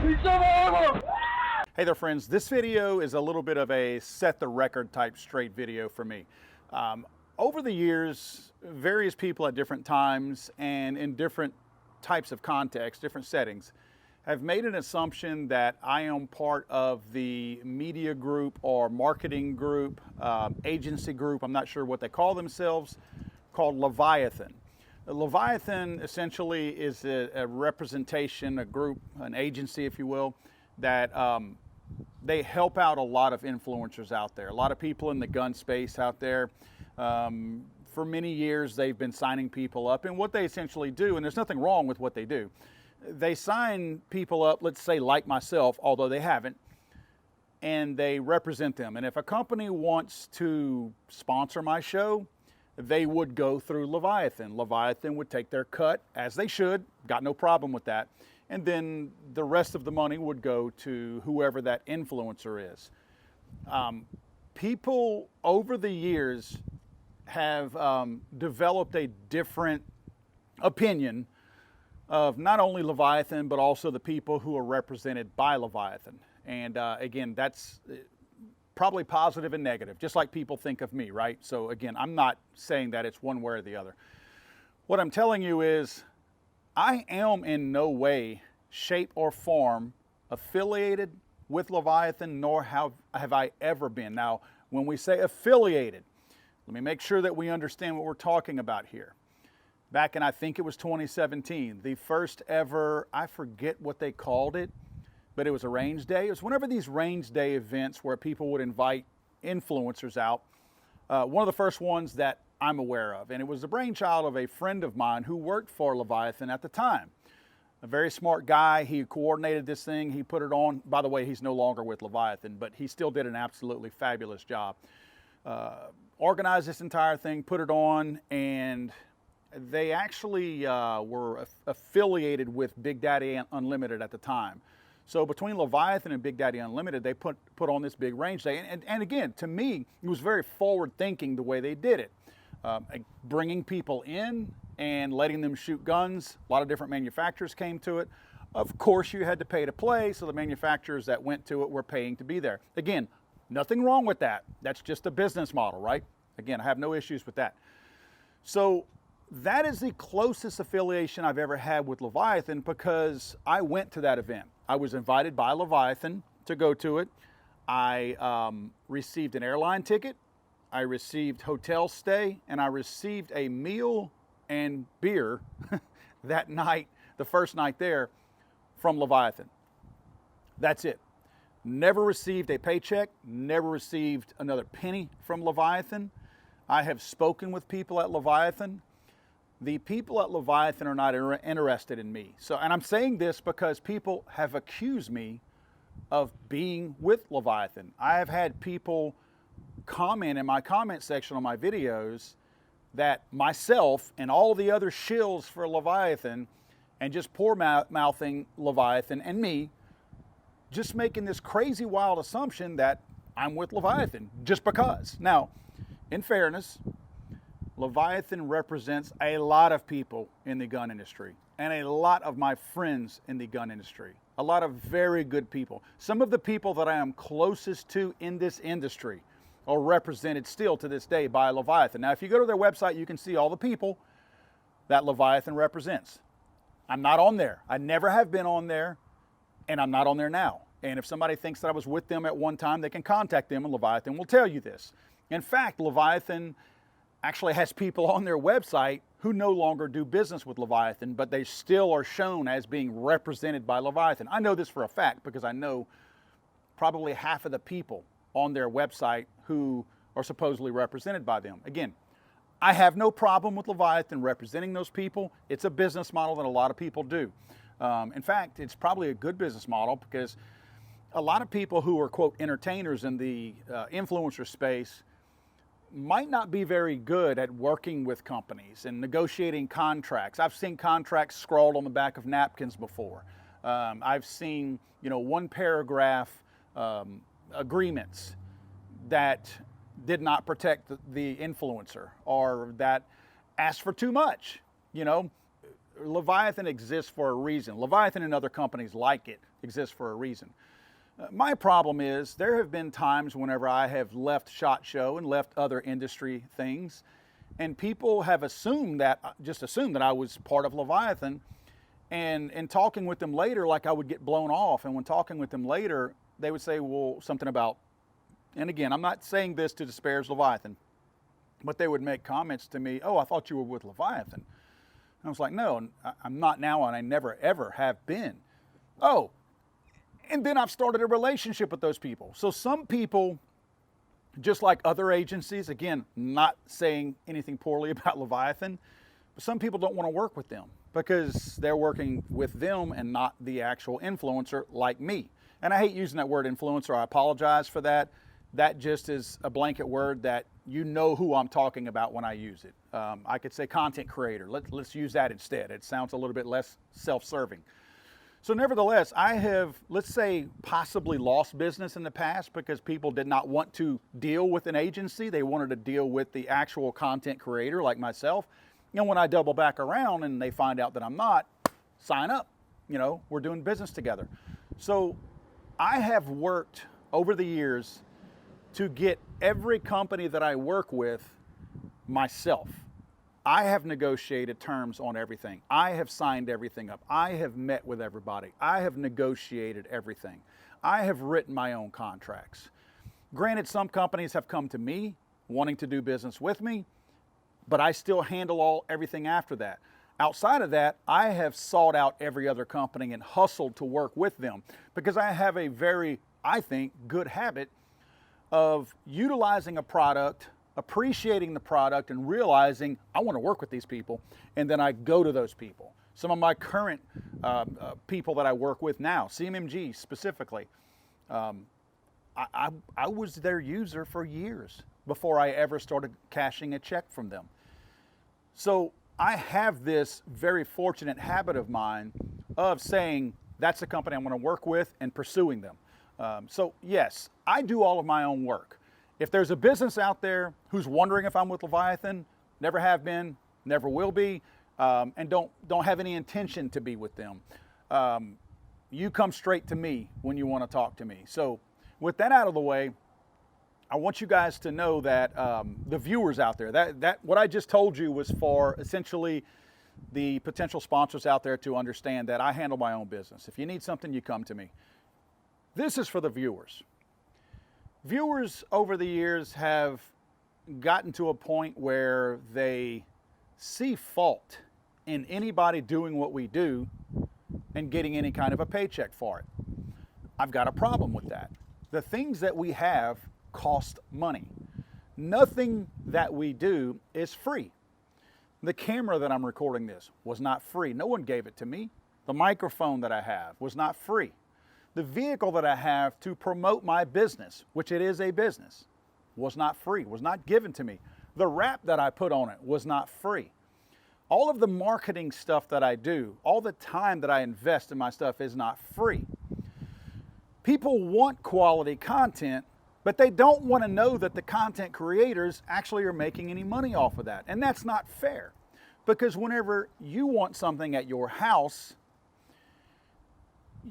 Hey there friends, this video is a little bit of a set the record type straight video for me. Over the years, various people at different times and in different types of contexts, different settings, have made an assumption that I am part of the media group or marketing group, agency group, I'm not sure what they call themselves, called Leviathan. Leviathan essentially is a representation, a group, an agency if you will, that they help out a lot of influencers out there, a lot of people in the gun space out there. For many years they've been signing people up, and what they essentially do, and there's nothing wrong with what they do, they sign people up, let's say like myself, although they haven't, and they represent them. And if a company wants to sponsor my show, they would go through Leviathan. Leviathan would take their cut, as they should, got no problem with that. And then the rest of the money would go to whoever that influencer is. People over the years have developed a different opinion of not only Leviathan, but also the people who are represented by Leviathan. And again, that's probably positive and negative, just like people think of me, right? So again, I'm not saying that it's one way or the other. What I'm telling you is, I am in no way, shape, or form affiliated with Leviathan, nor have I ever been. Now, when we say affiliated, let me make sure that we understand what we're talking about here. Back in, I think it was 2017, the first ever, I forget what they called it, but it was a range day. It was whenever these range day events where people would invite influencers out. One of the first ones that I'm aware of, and it was the brainchild of a friend of mine who worked for Leviathan at the time. A very smart guy. He coordinated this thing. He put it on. By the way, he's no longer with Leviathan, but he still did an absolutely fabulous job. Organized this entire thing, put it on, and they actually were affiliated with Big Daddy Unlimited at the time. So between Leviathan and Big Daddy Unlimited, they put on this big range day. And again, to me, it was very forward thinking the way they did it. Bringing people in and letting them shoot guns. A lot of different manufacturers came to it. Of course, you had to pay to play, so the manufacturers that went to it were paying to be there. Again, nothing wrong with that. That's just a business model, right? Again, I have no issues with that. So that is the closest affiliation I've ever had with Leviathan, because I went to that event. I was invited by Leviathan to go to it. I received an airline ticket. I received hotel stay, and I received a meal and beer that night, the first night there, from Leviathan. That's it. Never received a paycheck, never received another penny from Leviathan. I have spoken with people at Leviathan. The people at Leviathan are not interested in me. So, and I'm saying this because people have accused me of being with Leviathan. I have had people comment in my comment section on my videos that myself and all the other shills for Leviathan, and just poor mouthing Leviathan and me, just making this crazy wild assumption that I'm with Leviathan just because. Now, in fairness, Leviathan represents a lot of people in the gun industry and a lot of my friends in the gun industry. A lot of very good people. Some of the people that I am closest to in this industry are represented still to this day by Leviathan. Now, if you go to their website, you can see all the people that Leviathan represents. I'm not on there. I never have been on there, and I'm not on there now. And if somebody thinks that I was with them at one time, they can contact them, and Leviathan will tell you this. In fact, Leviathan actually has people on their website who no longer do business with Leviathan, but they still are shown as being represented by Leviathan. I know this for a fact because I know probably half of the people on their website who are supposedly represented by them. Again, I have no problem with Leviathan representing those people. It's a business model that a lot of people do. In fact, it's probably a good business model because a lot of people who are, quote, entertainers in the influencer space might not be very good at working with companies and negotiating contracts. I've seen contracts scrawled on the back of napkins before. I've seen, one paragraph agreements that did not protect the influencer or that asked for too much. Leviathan exists for a reason. Leviathan and other companies like it exists for a reason. My problem is there have been times whenever I have left SHOT Show and left other industry things, and people have just assumed that I was part of Leviathan. And in talking with them later, like I would get blown off. And when talking with them later, they would say, well, something about, and again, I'm not saying this to disparage Leviathan, but they would make comments to me, oh, I thought you were with Leviathan. And I was like, no, I'm not now, and I never, ever have been. Oh, and then I've started a relationship with those people. So some people, just like other agencies, again, not saying anything poorly about Leviathan, but some people don't want to work with them because they're working with them and not the actual influencer like me. And I hate using that word influencer. I apologize for that. That just is a blanket word that you know who I'm talking about when I use it. I could say content creator. Let's use that instead. It sounds a little bit less self-serving. So nevertheless, I have, let's say, possibly lost business in the past because people did not want to deal with an agency. They wanted to deal with the actual content creator like myself. And when I double back around and they find out that I'm not, sign up. We're doing business together. So I have worked over the years to get every company that I work with myself. I have negotiated terms on everything. I have signed everything up. I have met with everybody. I have negotiated everything. I have written my own contracts. Granted, some companies have come to me wanting to do business with me, but I still handle everything after that. Outside of that, I have sought out every other company and hustled to work with them because I have a very, I think, good habit of utilizing a product, appreciating the product, and realizing I want to work with these people, and then I go to those people. Some of my current people that I work with now, CMMG specifically, I was their user for years before I ever started cashing a check from them. So I have this very fortunate habit of mine of saying, that's the company I'm going to work with and pursuing them. So yes, I do all of my own work. If there's a business out there who's wondering if I'm with Leviathan, never have been, never will be, and don't have any intention to be with them, you come straight to me when you want to talk to me. So with that out of the way, I want you guys to know that the viewers out there, that what I just told you was for essentially the potential sponsors out there to understand that I handle my own business. If you need something, you come to me. This is for the viewers. Viewers over the years have gotten to a point where they see fault in anybody doing what we do and getting any kind of a paycheck for it. I've got a problem with that. The things that we have cost money. Nothing that we do is free. The camera that I'm recording this was not free. No one gave it to me. The microphone that I have was not free. The vehicle that I have to promote my business, which it is a business, was not free, was not given to me. The wrap that I put on it was not free. All of the marketing stuff that I do, all the time that I invest in my stuff is not free. People want quality content, but they don't want to know that the content creators actually are making any money off of that. And that's not fair, because whenever you want something at your house,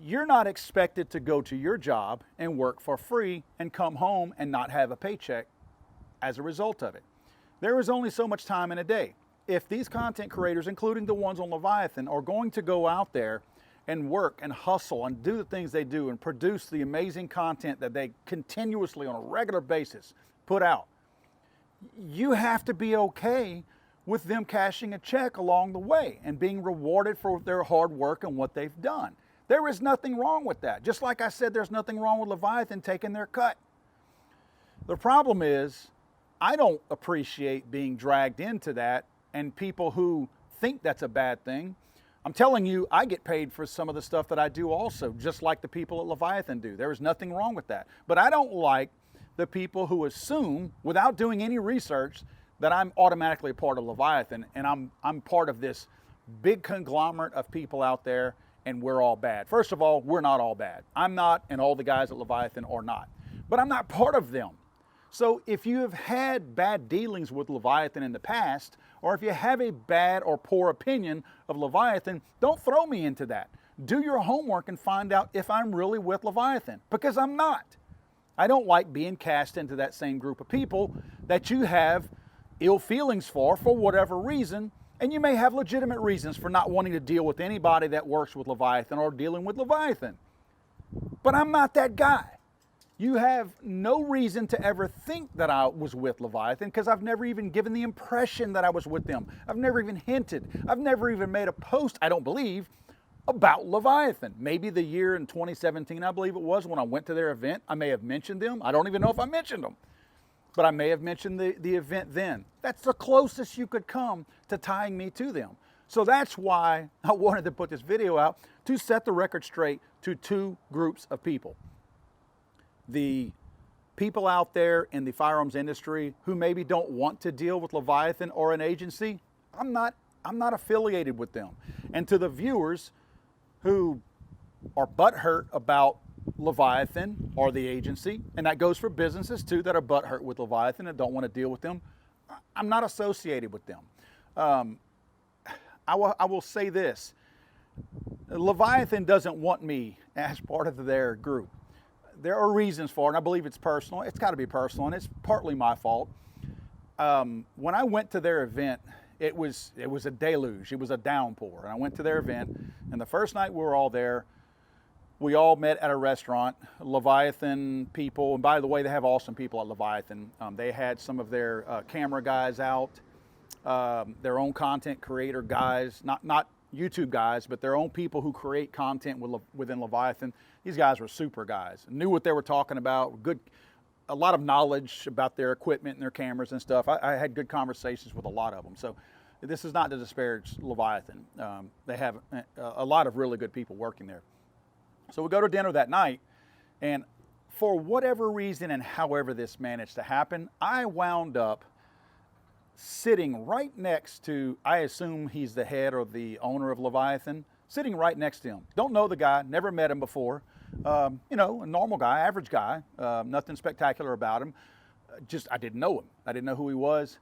you're not expected to go to your job and work for free and come home and not have a paycheck as a result of it. There is only so much time in a day. If these content creators, including the ones on Leviathan, are going to go out there and work and hustle and do the things they do and produce the amazing content that they continuously on a regular basis put out, you have to be okay with them cashing a check along the way and being rewarded for their hard work and what they've done. There is nothing wrong with that. Just like I said, there's nothing wrong with Leviathan taking their cut. The problem is, I don't appreciate being dragged into that, and people who think that's a bad thing. I'm telling you, I get paid for some of the stuff that I do also, just like the people at Leviathan do. There is nothing wrong with that. But I don't like the people who assume, without doing any research, that I'm automatically a part of Leviathan, and I'm part of this big conglomerate of people out there, and we're all bad. First of all, we're not all bad. I'm not, and all the guys at Leviathan are not. But I'm not part of them. So if you have had bad dealings with Leviathan in the past, or if you have a bad or poor opinion of Leviathan, don't throw me into that. do your homework and find out if I'm really with Leviathan, because I'm not. I don't like being cast into that same group of people that you have ill feelings for whatever reason, and you may have legitimate reasons for not wanting to deal with anybody that works with Leviathan or dealing with Leviathan. But I'm not that guy. You have no reason to ever think that I was with Leviathan, because I've never even given the impression that I was with them. I've never even hinted. I've never even made a post, I don't believe, about Leviathan. Maybe the year in 2017, I believe it was, when I went to their event, I may have mentioned them. I don't even know if I mentioned them, but I may have mentioned the event then. That's the closest you could come to tying me to them. So that's why I wanted to put this video out, to set the record straight to two groups of people. The people out there in the firearms industry who maybe don't want to deal with Leviathan or an agency, I'm not affiliated with them. And to the viewers who are butthurt about Leviathan or the agency, and that goes for businesses too that are butthurt with Leviathan and don't want to deal with them, I'm not associated with them. I will say this: Leviathan doesn't want me as part of their group. There are reasons for it, and I believe it's personal. It's got to be personal, and it's partly my fault. When I went to their event, it was a deluge. It was a downpour. And I went to their event, and the first night we were all there, we all met at a restaurant. Leviathan people, and by the way, they have awesome people at Leviathan. They had some of their camera guys out, their own content creator guys, not YouTube guys, but their own people who create content within Leviathan. These guys were super guys, knew what they were talking about, a lot of knowledge about their equipment and their cameras and stuff. I had good conversations with a lot of them. So this is not to disparage Leviathan. They have a lot of really good people working there. So we go to dinner that night, and for whatever reason and however this managed to happen, I wound up sitting right next to, I assume he's the head or the owner of Leviathan, sitting right next to him. Don't know the guy, never met him before. A normal guy, average guy, nothing spectacular about him. I didn't know him. I didn't know who he was.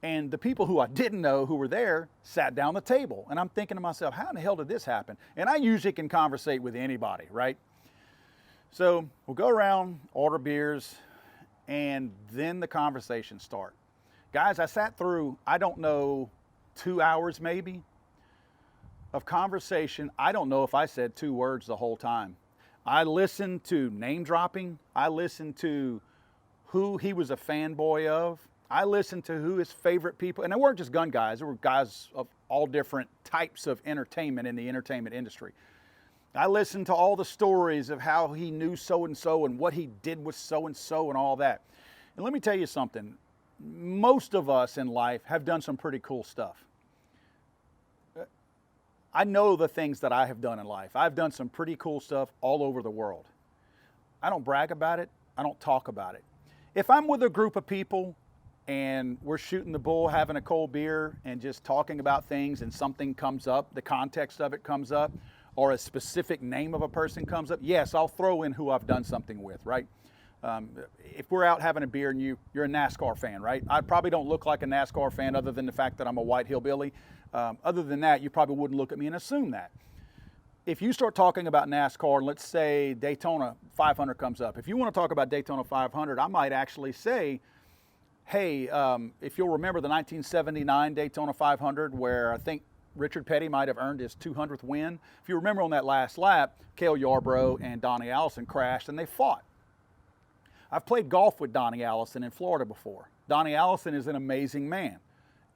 And the people who I didn't know who were there sat down the table. And I'm thinking to myself, how in the hell did this happen? And I usually can conversate with anybody, right? So we'll go around, order beers, and then the conversations start. Guys, I sat through, I don't know, 2 hours maybe of conversation. I don't know if I said 2 words the whole time. I listened to name dropping. I listened to who he was a fanboy of. I listened to who his favorite people, and they weren't just gun guys. There were guys of all different types of entertainment in the entertainment industry. I listened to all the stories of how he knew so-and-so and what he did with so-and-so and all that. And let me tell you something. Most of us in life have done some pretty cool stuff. I know the things that I have done in life. I've done some pretty cool stuff all over the world. I don't brag about it. I don't talk about it. If I'm with a group of people and we're shooting the bull, having a cold beer, and just talking about things, and something comes up, the context of it comes up, or a specific name of a person comes up, yes, I'll throw in who I've done something with, right? If we're out having a beer and you're a NASCAR fan, right? I probably don't look like a NASCAR fan other than the fact that I'm a white hillbilly. Other than that, you probably wouldn't look at me and assume that. If you start talking about NASCAR, let's say Daytona 500 comes up. If you want to talk about Daytona 500, I might actually say, hey, if you'll remember the 1979 Daytona 500, where I think Richard Petty might have earned his 200th win. If you remember on that last lap, Cale Yarborough and Donnie Allison crashed and they fought. I've played golf with Donnie Allison in Florida before. Donnie Allison is an amazing man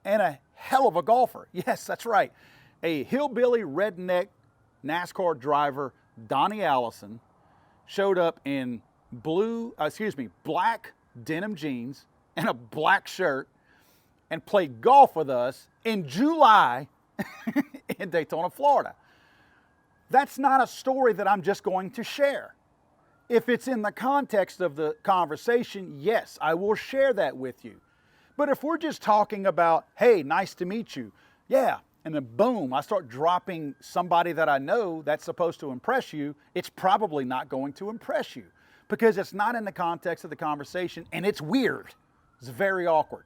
and a hell of a golfer. Yes, that's right. A hillbilly redneck NASCAR driver, Donnie Allison, showed up in black denim jeans and a black shirt and played golf with us in July in Daytona, Florida. That's not a story that I'm just going to share. If it's in the context of the conversation, yes, I will share that with you. But if we're just talking about, hey, nice to meet you, yeah, and then boom, I start dropping somebody that I know that's supposed to impress you, it's probably not going to impress you because it's not in the context of the conversation and it's weird. It's very awkward.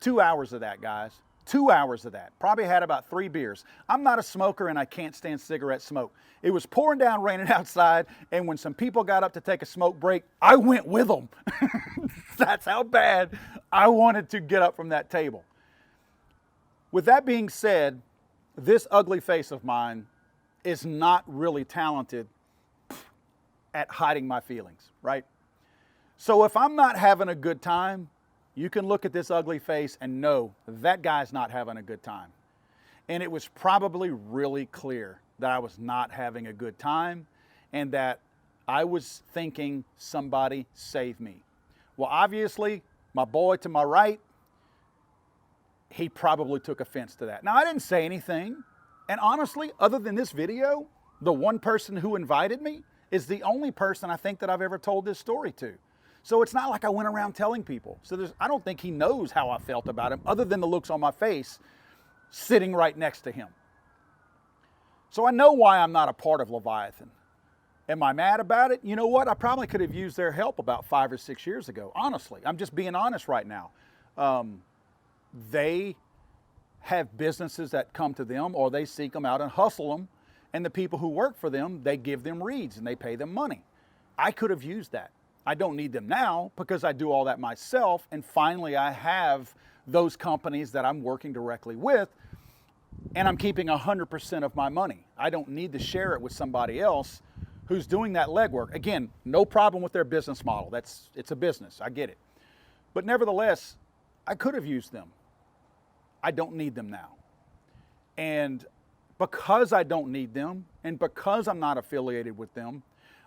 2 hours of that, guys. 2 hours of that. Probably had about 3 beers. I'm not a smoker and I can't stand cigarette smoke. It was pouring down, raining outside, and when some people got up to take a smoke break, I went with them. That's how bad I wanted to get up from that table. With that being said, this ugly face of mine is not really talented at hiding my feelings, right? So if I'm not having a good time, you can look at this ugly face and know that guy's not having a good time. And it was probably really clear that I was not having a good time and that I was thinking, somebody save me. Well, obviously, my boy to my right, he probably took offense to that. Now, I didn't say anything. And honestly, other than this video, the one person who invited me is the only person I think that I've ever told this story to. So it's not like I went around telling people. So I don't think he knows how I felt about him other than the looks on my face sitting right next to him. So I know why I'm not a part of Leviathan. Am I mad about it? You know what? I probably could have used their help about 5 or 6 years ago. Honestly, I'm just being honest right now. They have businesses that come to them or they seek them out and hustle them. And the people who work for them, they give them reads and they pay them money. I could have used that. I don't need them now because I do all that myself. And finally, I have those companies that I'm working directly with and I'm keeping 100% of my money. I don't need to share it with somebody else who's doing that legwork. Again, no problem with their business model. It's a business. I get it. But nevertheless, I could have used them. I don't need them now. And because I don't need them and because I'm not affiliated with them,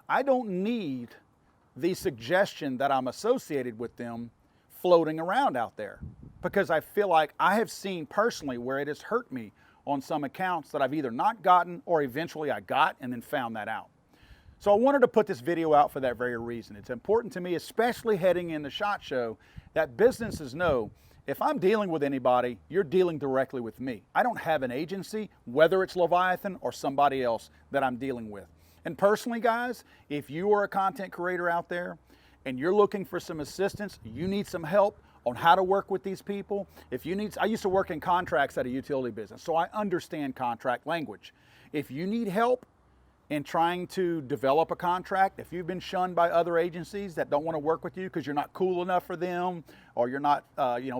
I don't need the suggestion that I'm associated with them floating around out there, because I feel like I have seen personally where it has hurt me on some accounts that I've either not gotten or eventually I got and then found that out. So I wanted to put this video out for that very reason. It's important to me, especially heading into SHOT Show, that businesses know if I'm dealing with anybody, you're dealing directly with me. I don't have an agency, whether it's Leviathan or somebody else that I'm dealing with. And personally, guys, if you are a content creator out there and you're looking for some assistance, you need some help on how to work with these people. I used to work in contracts at a utility business, so I understand contract language. If you need help in trying to develop a contract, if you've been shunned by other agencies that don't want to work with you because you're not cool enough for them, or you're not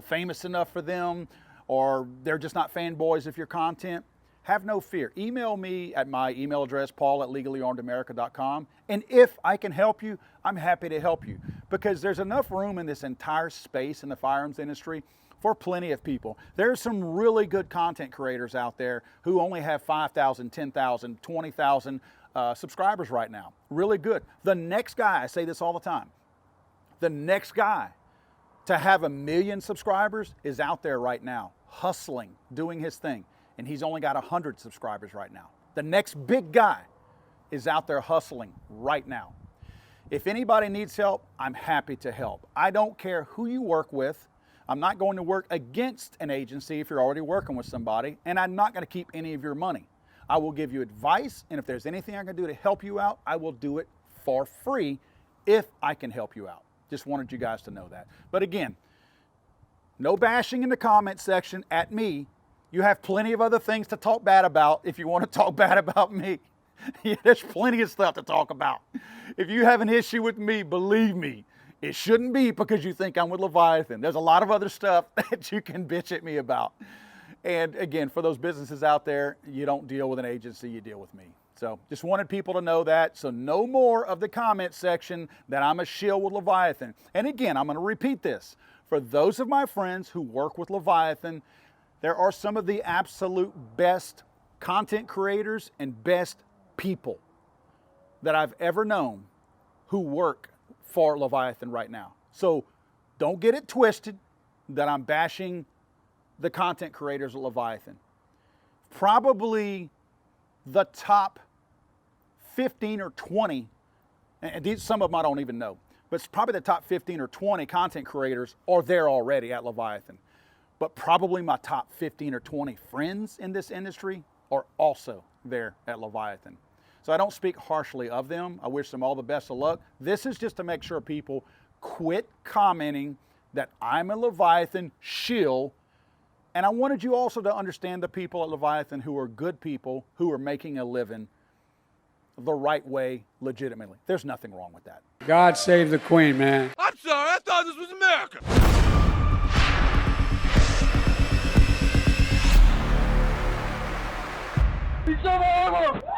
famous enough for them, or they're just not fanboys of your content, have no fear. Email me at my email address, paul@legallyarmedamerica.com. And if I can help you, I'm happy to help you, because there's enough room in this entire space in the firearms industry for plenty of people. There's some really good content creators out there who only have 5,000, 10,000, 20,000 subscribers right now. Really good. The next guy, I say this all the time, the next guy to have 1 million subscribers is out there right now, hustling, doing his thing. And he's only got 100 subscribers right now. The next big guy is out there hustling right now. If anybody needs help, I'm happy to help. I don't care who you work with. I'm not going to work against an agency if you're already working with somebody, and I'm not going to keep any of your money. I will give you advice, and if there's anything I can do to help you out, I will do it for free if I can help you out. Just wanted you guys to know that. But again, no bashing in the comment section at me. You have plenty of other things to talk bad about if you want to talk bad about me. There's plenty of stuff to talk about. If you have an issue with me, believe me, it shouldn't be because you think I'm with Leviathan. There's a lot of other stuff that you can bitch at me about. And again, for those businesses out there, you don't deal with an agency, you deal with me. So just wanted people to know that. So no more of the comment section that I'm a shill with Leviathan. And again, I'm going to repeat this. For those of my friends who work with Leviathan, there are some of the absolute best content creators and best people that I've ever known who work for Leviathan right now. So don't get it twisted that I'm bashing the content creators at Leviathan. Probably the top 15 or 20, and these, some of them I don't even know, but it's probably the top 15 or 20 content creators are there already at Leviathan. But probably my top 15 or 20 friends in this industry are also there at Leviathan. So I don't speak harshly of them. I wish them all the best of luck. This is just to make sure people quit commenting that I'm a Leviathan shill And I wanted you also to understand the people at Leviathan who are good people who are making a living the right way, legitimately. There's nothing wrong with that. God save the Queen, man. I'm sorry, I thought this was America. He's over!